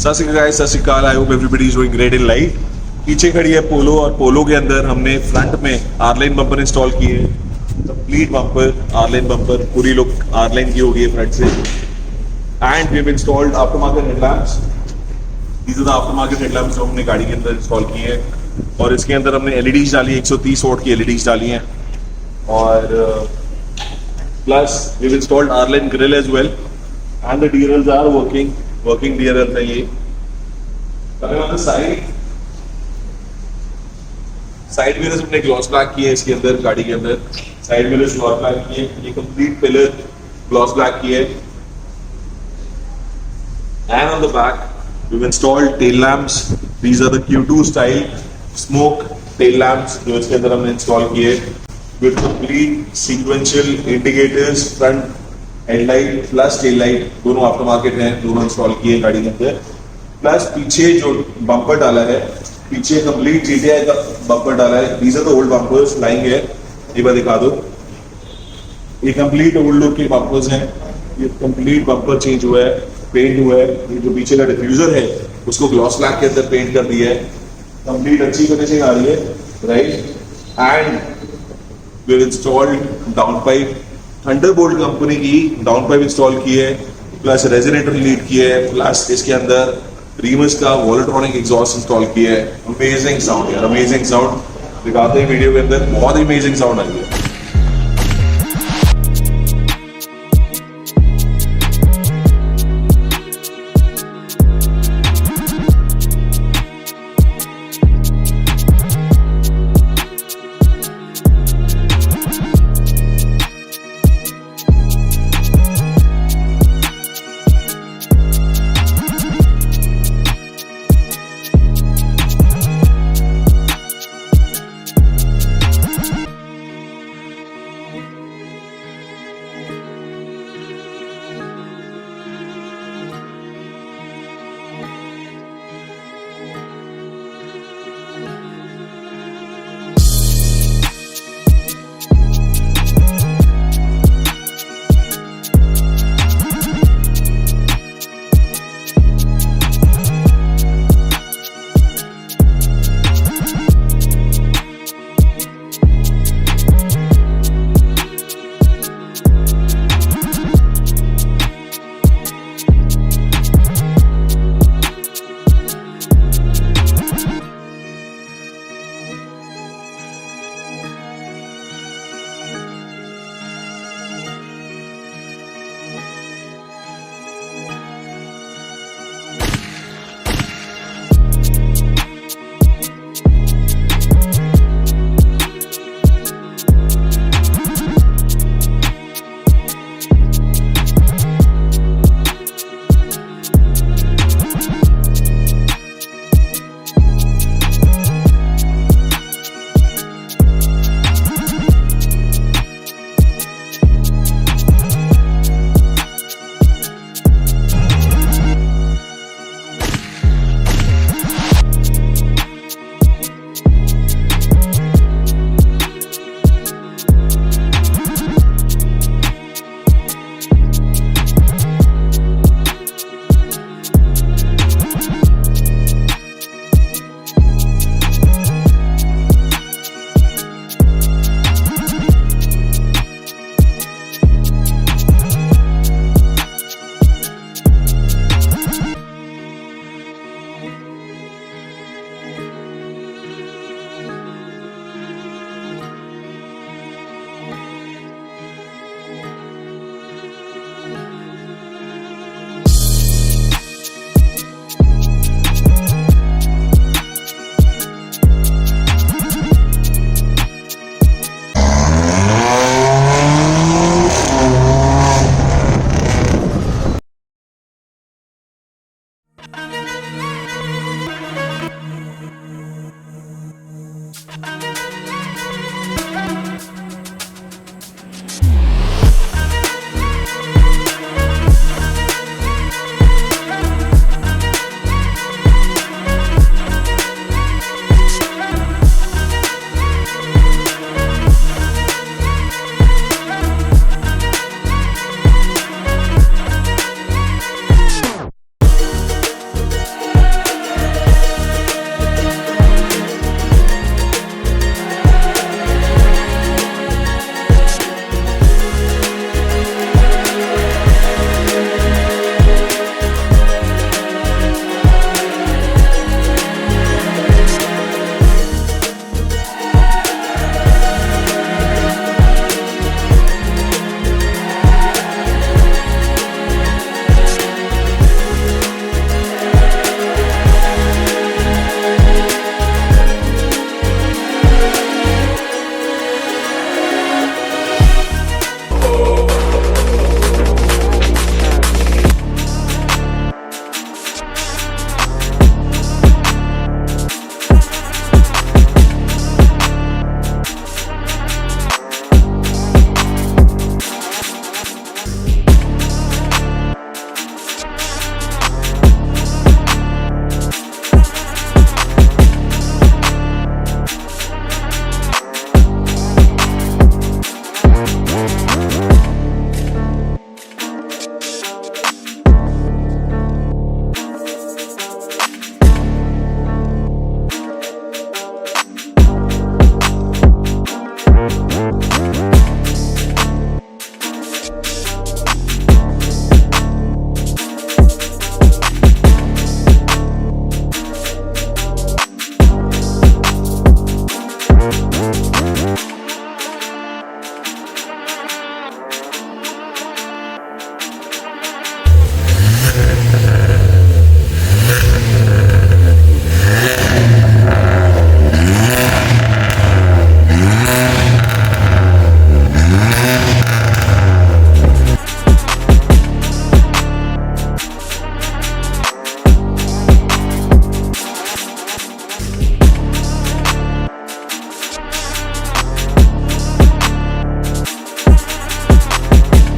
सत श्री अकाल, सत श्री अकाल। I hope everybody is doing great in life. पीछे खड़ी है पोलो और पोलो के अंदर हमने फ्रंट में आरलाइन बम्पर इंस्टॉल किए हैं। कंप्लीट बम्पर, आरलाइन बम्पर, पूरी लुक आरलाइन की होगी है फ्रंट से। And we have installed aftermarket headlamps. These are the aftermarket headlamps जो हमने गाड़ी के अंदर इंस्टॉल किए हैं। और इसके अंदर हमने एलईडीज डाली, 130 वोट की एलईडीज डाली हैं। और प्लस वी हैव इंस्टॉल्ड आरलाइन grill as well and the DRLs are working DRL है ये। Coming on the side mirrors हमने ग्लॉस ब्लैक किए इसके अंदर, गाड़ी के अंदर साइड मिरर्स ग्लॉस ब्लैक किए। ये कंप्लीट पिलर ग्लॉस ब्लैक किए। And on the back we have installed tail lamps. These are the Q2 style smoke tail lamps जो इसके अंदर हमने इंस्टॉल किए with complete sequential indicators. Front headlight plus tail light दोनों aftermarket हैं, दोनों install किए गाड़ी के अंदर। प्लस पीछे जो बम्पर डाला है, पीछे कंप्लीट GTI का बम्पर डाला है। These are the old bumpers lying है, एक बार दिखा दो। ये कंप्लीट ओल्ड लुक के बम्पर्स हैं। ये कंप्लीट बम्पर चेंज हुआ है, पेंट हुआ है। ये जो पीछे का डिफ्यूजर है उसको ग्लॉस ब्लैक के अंदर पेंट कर दिया है। कंप्लीट अच्छी फिनिशिंग आ रही है, right. And we have installed down pipe, Thunderbolt company की डाउन पाइप इंस्टॉल की है। प्लस रेजोनेटर लीड की है। प्लस इसके अंदर रीमस का वॉल्ट्रॉनिक एग्जॉस्ट इंस्टॉल किया है। अमेजिंग साउंड यार, अमेजिंग साउंड। दिखाते हैं वीडियो के अंदर, बहुत अमेजिंग साउंड आई है।